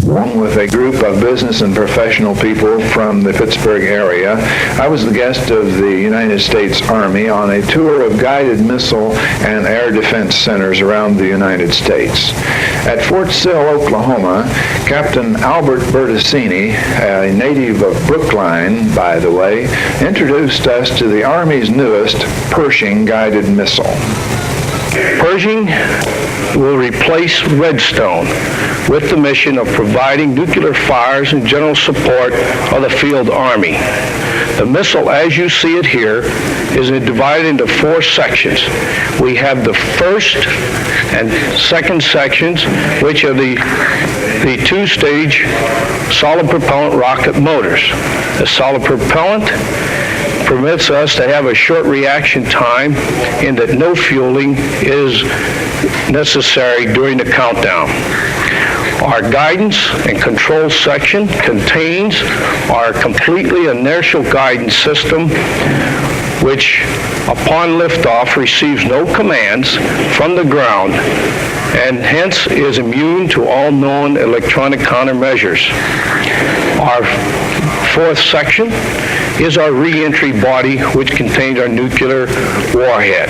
along with a group of business and professional people from the Pittsburgh area. I was the guest of the United States Army on a tour of guided missile and air defense centers around the United States. At Fort Sill, Oklahoma, Captain Albert Bertassini, a native of Brookline, by the way, introduced us to the Army's newest Pershing guided missile. Pershing will replace Redstone with the mission of providing nuclear fires and general support of the field army. The missile, as you see it here, is divided into 4 sections. We have the first and second sections, which are the 2-stage solid propellant rocket motors. The solid propellant permits us to have a short reaction time in that no fueling is necessary during the countdown. Our guidance and control section contains our completely inertial guidance system, which upon liftoff receives no commands from the ground and hence is immune to all known electronic countermeasures. Our 4th section is our re-entry body, which contains our nuclear warhead.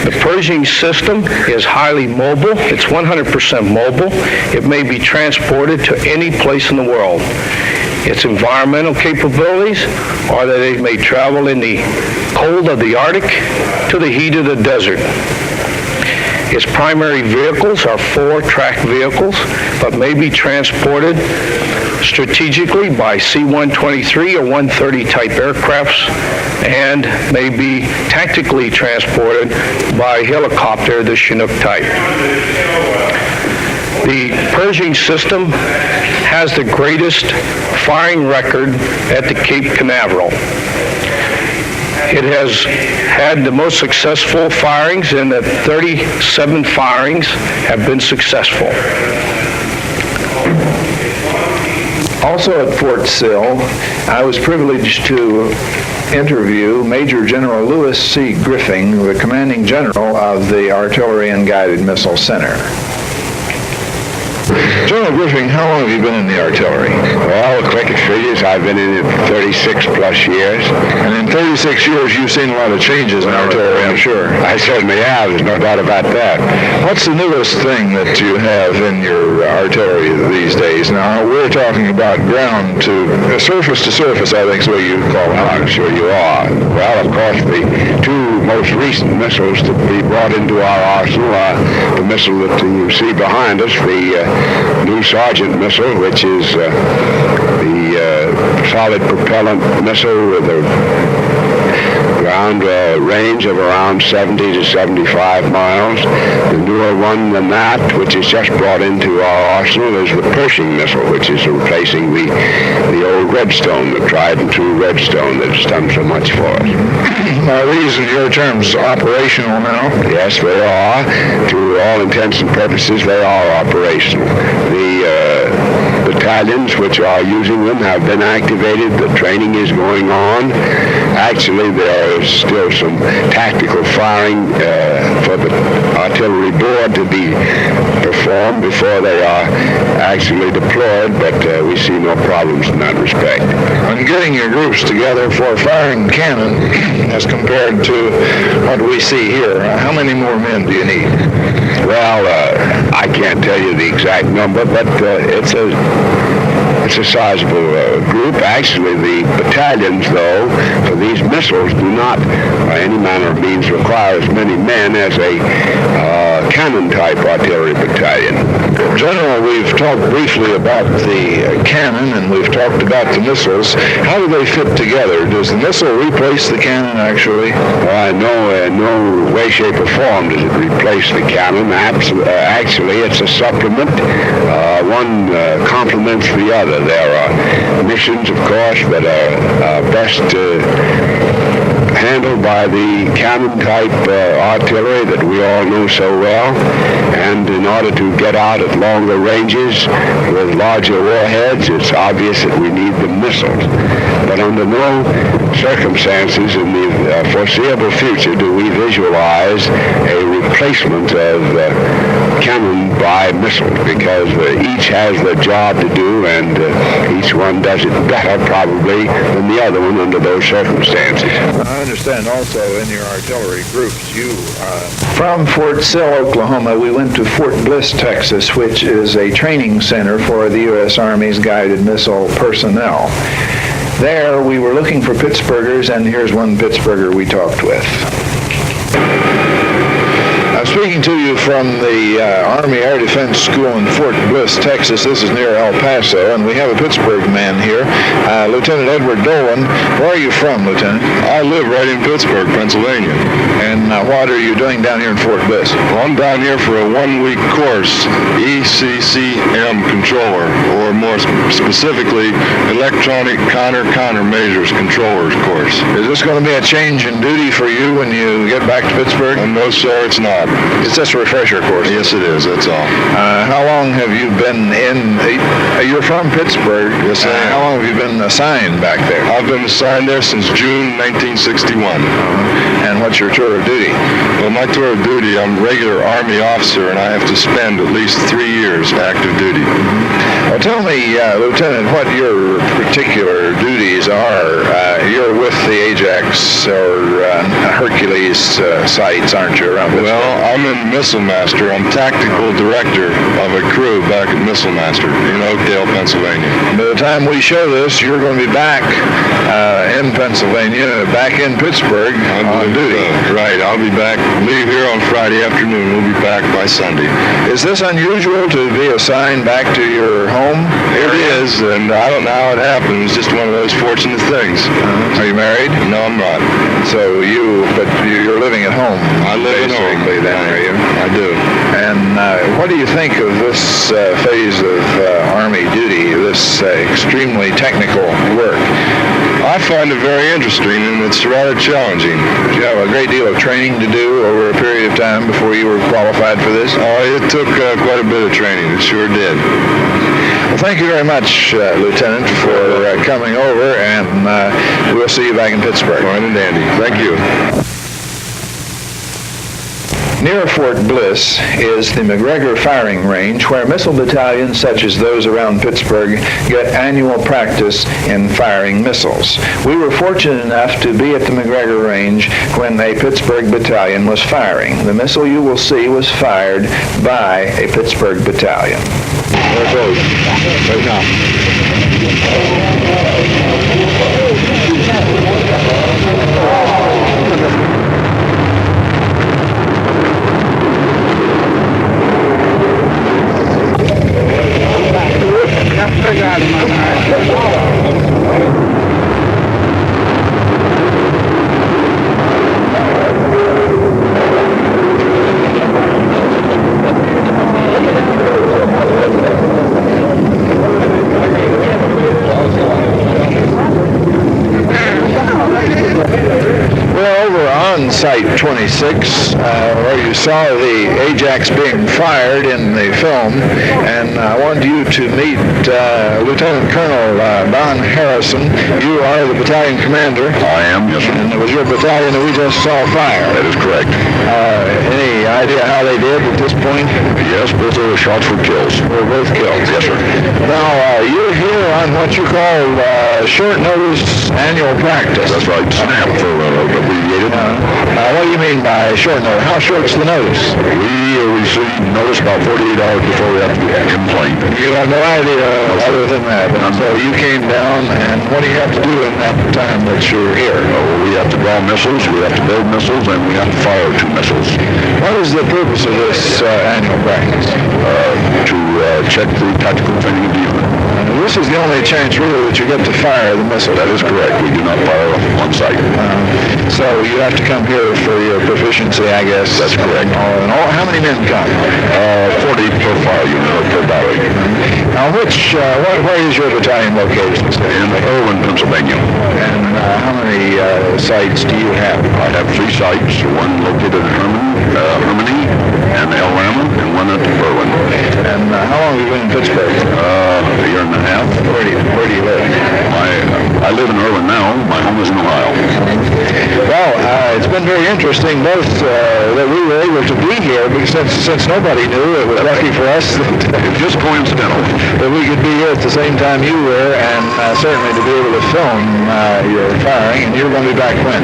The Pershing system is highly mobile. It's 100% mobile. It may be transported to any place in the world. Its environmental capabilities are that it may travel in the cold of the Arctic to the heat of the desert. Its primary vehicles are 4-track vehicles, but may be transported strategically by C-123 or 130 type aircrafts and may be tactically transported by helicopter, the Chinook type. The Pershing system has the greatest firing record at the Cape Canaveral. It has had the most successful firings, and that 37 firings have been successful. Also at Fort Sill, I was privileged to interview Major General Lewis C. Griffin, the commanding general of the Artillery and Guided Missile Center. General Griffin, how long have you been in the artillery? Well, quick figures, I've been in it 36 plus years. And in 36 years, you've seen a lot of changes in artillery, I'm sure. I certainly have, there's no doubt about that. What's the newest thing that you have in your artillery these days? Now, we're talking about ground to surface, I think is what you call it. I'm sure you are. Well, of course, the 2 most recent missiles to be brought into our arsenal are the missile that you see behind us, the new Sergeant missile, which is the solid propellant missile with a ground range of around 70 to 75 miles. The newer one than that, which is just brought into our arsenal, is the Pershing missile, which is replacing the old Redstone, the tried and true Redstone that's done so much for us. Are these, in your terms, operational now? Yes, they are. To all intents and purposes, they are operational. The battalions which are using them have been activated. The training is going on. Actually, there is still some tactical firing for the artillery board to be performed before they are actually deployed, but we see no problems in that respect. On getting your groups together for firing cannon, as compared to what we see here, how many more men do you need? Well, I can't tell you the exact number, but it's a sizable group. Actually, the battalions, though, for these missiles do not, by any manner of means, require as many men as a cannon-type artillery battalion. General, we've talked briefly about the cannon, and we've talked about the missiles. How do they fit together? Does the missile replace the cannon, actually? No way, shape, or form does it replace the cannon. Actually, it's a supplement. One complements the other. There are missions, of course, that are best handled by the cannon-type artillery that we all know so well, and in order to get out at longer ranges with larger warheads, it's obvious that we need the missiles. But under no circumstances in the foreseeable future do we visualize a replacement of cannon by missile, because each has the job to do, and each one does it better probably than the other one under those circumstances. I understand also in your artillery groups, you from Fort Sill, Oklahoma, we went to Fort Bliss, Texas, which is a training center for the U.S. Army's guided missile personnel. There we were looking for Pittsburghers, and here's one Pittsburgher we talked with. I'm speaking to you from the Army Air Defense School in Fort Bliss, Texas. This is near El Paso, and we have a Pittsburgh man here, Lieutenant Edward Dolan. Where are you from, Lieutenant? I live right in Pittsburgh, Pennsylvania. And what are you doing down here in Fort Bliss? Well, I'm down here for a one-week course, ECCM controller, or more specifically, Electronic Countermeasures Controllers course. Is this going to be a change in duty for you when you get back to Pittsburgh? No, sir, it's not. It's just a refresher course. Yes, it is. That's all. How long have you been in? You're from Pittsburgh. Yes, I am. How long have you been assigned back there? I've been assigned there since June 1961. And what's your tour of duty? Well, my tour of duty, I'm a regular Army officer, and I have to spend at least 3 years active duty. Well, tell me, Lieutenant, what your particular duties are. You're with the Ajax or Hercules sites, aren't you, around Pittsburgh? Well, I'm in Missile Master. I'm tactical director of a crew back at Missile Master in Oakdale, Pennsylvania. By the time we show this, you're going to be back in Pennsylvania, back in Pittsburgh on duty. Right. I'll be back. Leave here on Friday afternoon. We'll be back by Sunday. Is this unusual to be assigned back to your home It area? is, and I don't know how it happened. It's just one of those fortunate things. Are you married? No, I'm not. So you're living at home. I live at home. Basically, then, are you? I do. And what do you think of this phase of Army duty, this extremely technical work? I find it very interesting, and it's rather challenging. Did you have a great deal of training to do over a period of time before you were qualified for this? It took quite a bit of training. It sure did. Well, thank you very much, Lieutenant, for coming over, and we'll see you back in Pittsburgh. Fine and dandy. Thank you. Near Fort Bliss is the McGregor Firing Range, where missile battalions such as those around Pittsburgh get annual practice in firing missiles. We were fortunate enough to be at the McGregor Range when a Pittsburgh battalion was firing. The missile you will see was fired by a Pittsburgh battalion. There it goes. Right now. Site 26, where you saw the Ajax being fired in the film, and I wanted you to meet Lieutenant Colonel Don Harrison. You are the battalion commander. I am, yes, sir. And it was your battalion that we just saw fire. That is correct. Any idea how they did at this point? Yes, both of the shots were kills. They were both killed. Yes, sir. Now, you're here on what you call short notice annual practice. That's right. SNAP for abbreviated. What do you mean by short notice? How short's the notice? We receive notice about 48 hours before we have to be in plane. You have no idea other than that. And so you came down, and what do you have to do in that time that you're here? We have to draw missiles, we have to build missiles, and we have to fire 2 missiles. What is the purpose of this annual practice? To check the tactical training of the unit. This is the only chance really that you get to fire the missile. That is correct. We do not fire on site. So you have to come here for your proficiency, I guess. That's correct. And how many men come? 40 per fire unit or per battery. Now, where is your battalion located? In Irwin, Pennsylvania. And how many sites do you have? I have 3 sites, one located at Hermione and El Rama, and one at Irwin. And how long have you been in Pittsburgh? A year and a half. Where do you live? I live in Irwin now. My home is in Ohio. Well, it's been very interesting, both that we were able to be here, because since nobody knew, it was lucky for us that, Just coincidental. that we could be here at the same time you were, and certainly to be able to film your firing. And you're going to be back when?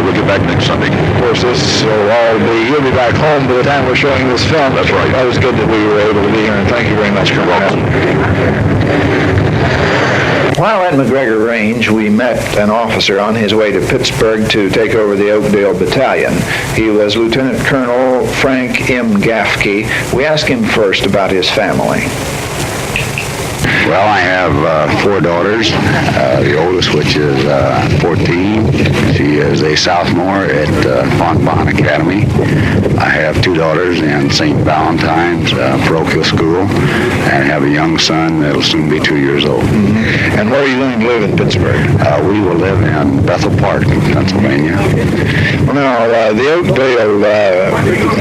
We'll get back next Sunday. Of course, you'll be back home by the time we're showing this film. That's right. That was good that we were able to be here, and thank you very much for coming. While at McGregor Range, we met an officer on his way to Pittsburgh to take over the Oakdale Battalion. He was Lieutenant Colonel Frank M. Gaffkey. We asked him first about his family. Well, I have 4 daughters. The oldest, which is 14, she is a sophomore at Fontbonne Academy. I have 2 daughters in St. Valentine's parochial school, and I have a young son that'll soon be 2 years old. Mm-hmm. And where are you going to live in Pittsburgh? We will live in Bethel Park, Pennsylvania. Well, now, the Oakdale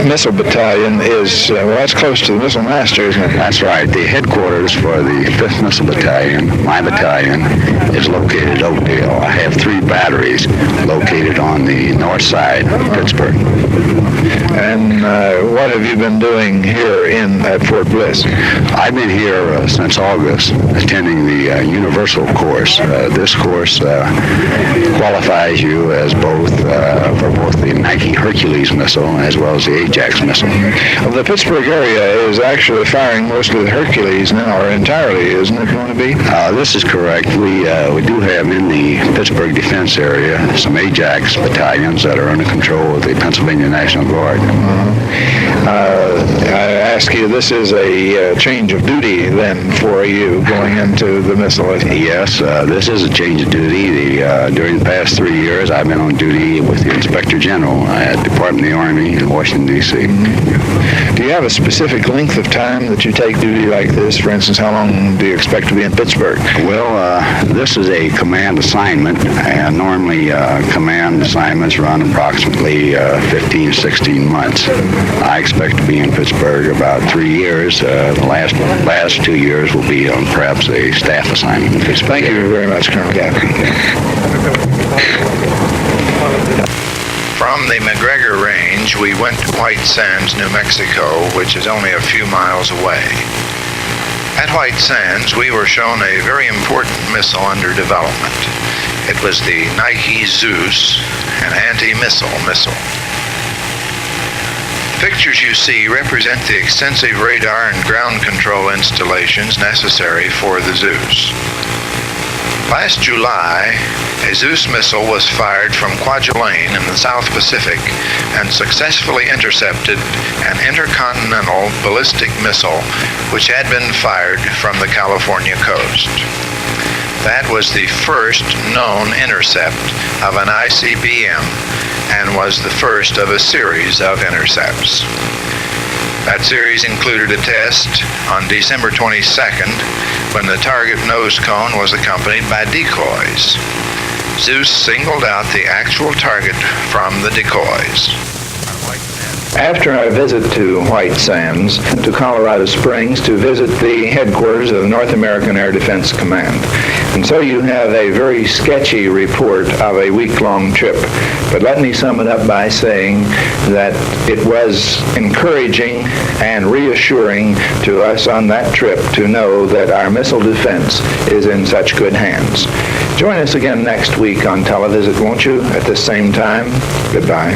Missile Battalion is, that's close to the Missile Master, isn't it? That's right. The headquarters for the 5th Missile Battalion, my battalion, is located at Oakdale. I have 3 batteries located on the north side of Pittsburgh. And what have you been doing here at Fort Bliss? I've been here since August, attending the Universal course. This course qualifies you as for both the Nike-Hercules missile as well as the Ajax missile. Well, the Pittsburgh area is actually firing mostly the Hercules now, or entirely, isn't it going to be? This is correct. We do have in the Pittsburgh defense area some Ajax battalions that are under control of the Pennsylvania National Guard. I ask you, this is a change of duty then for you going into the missile? Yes, this is a change of duty. During the past 3 years, I've been on duty with the Inspector General at the Department of the Army in Washington, D.C. Do you have a specific length of time that you take duty like this? For instance, how long do you expect to be in Pittsburgh? Well, this is a command assignment, and normally command assignments run approximately 15, 16 months. I expect to be in Pittsburgh about 3 years. The last 2 years will be on perhaps a staff assignment in Pittsburgh. Thank you very much, Colonel Gaffney. From the McGregor Range, we went to White Sands, New Mexico, which is only a few miles away. At White Sands, we were shown a very important missile under development. It was the Nike-Zeus, an anti-missile missile. The pictures you see represent the extensive radar and ground control installations necessary for the Zeus. Last July, a Zeus missile was fired from Kwajalein in the South Pacific and successfully intercepted an intercontinental ballistic missile which had been fired from the California coast. That was the first known intercept of an ICBM and was the first of a series of intercepts. That series included a test on December 22nd when the target nose cone was accompanied by decoys. Zeus singled out the actual target from the decoys. After our visit to White Sands, to Colorado Springs to visit the headquarters of the North American Air Defense Command. And so you have a very sketchy report of a week-long trip. But let me sum it up by saying that it was encouraging and reassuring to us on that trip to know that our missile defense is in such good hands. Join us again next week on Televisit, won't you, at the same time? Goodbye.